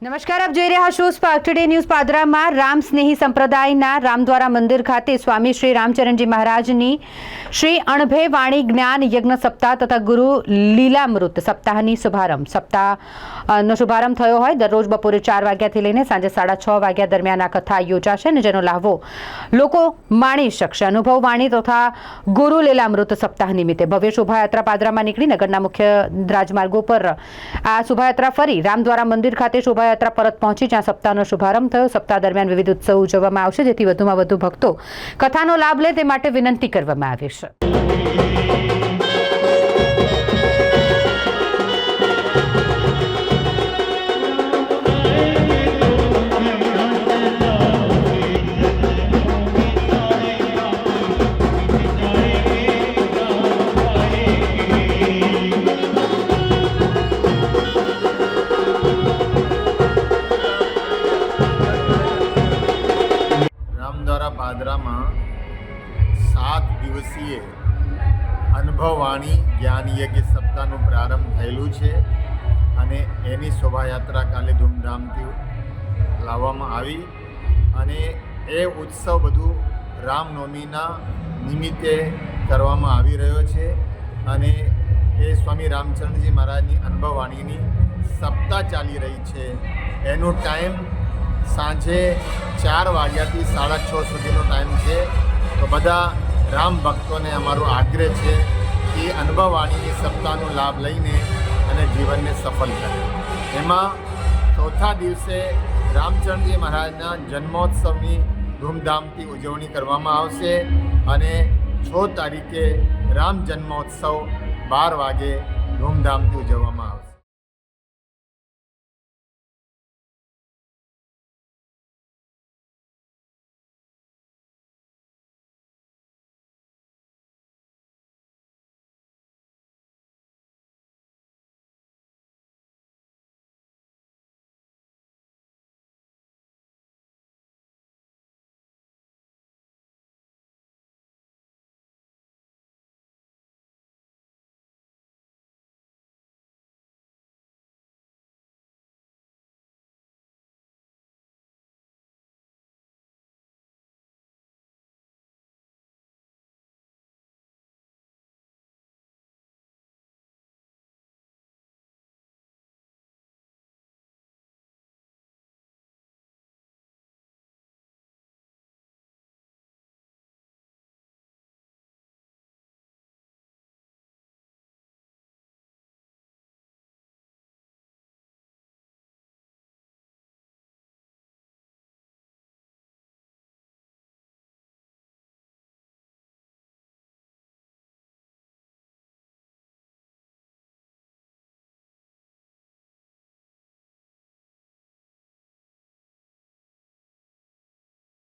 નમસ્કાર, આપ જોઈ રહ્યા છો સ્પાર્ક ટુડે ન્યૂઝ પાદરામાં રામ સ્નેહી સંપ્રદાયના રામદ્વારા મંદિર ખાતે સ્વામી શ્રી રામચરણજી મહારાજની શ્રી અણભે વાણી જ્ઞાન યજ્ઞ સપ્તાહ તથા ગુરુ લીલામૃત સપ્તાહની સપ્તાહનો શુભારંભ થયો હોય. દરરોજ બપોરે 4 વાગ્યાથી લઈને સાંજે 6:30 વાગ્યા દરમિયાન આ કથા યોજાશે અને જેનો લાભો લોકો માણી શકશે. અનુભવ વાણી તથા ગુરુ લીલામૃત સપ્તાહ નિમિત્તે ભવ્ય શોભાયાત્રા પાદરામાં નીકળી નગરના મુખ્ય રાજમાર્ગો પર આ શોભાયાત્રા ફરી રામદ્વારા મંદિર ખાતે શોભાયાત્રા પરત પહોંચી, જ્યાં સપ્તાહનો શુભારંભ થયો. સપ્તાહ દરમિયાન વિવિધ ઉત્સવ ઉજવવામાં આવશે, જેથી વધુમાં વધુ ભક્તો કથાનો લાભ લે તે માટે વિનંતી કરવામાં આવી છે. રામદ્વારા પાદરામાં 7 દિવસીય અનુભવ વાણી જ્ઞાન યજ્ઞ સપ્તાહનું પ્રારંભ થયેલું છે અને એની શોભાયાત્રા કાલે ધૂમધામથી લાવવામાં આવી અને એ ઉત્સવ બધું રામનવમીના નિમિત્તે કરવામાં આવી રહ્યો છે અને એ સ્વામી રામચરણજી મહારાજની અનુભવ વાણીની સપ્તાહ ચાલી રહી છે. એનો ટાઈમ સાંજે 4 વાગ્યાથી 6:30 સુધીનો ટાઈમ છે. તો બધા રામ ભક્તોને અમારો આગ્રહ છે કે અનુભવવાણીની સપ્તાહનો લાભ લઈને અને જીવનને સફળ કરે. એમાં ચોથા દિવસે રામચરણજી મહારાજના જન્મોત્સવની ધૂમધામથી ઉજવણી કરવામાં આવશે અને 6 તારીખે રામ જન્મોત્સવ 12 વાગે ધૂમધામથી ઉજવવામાં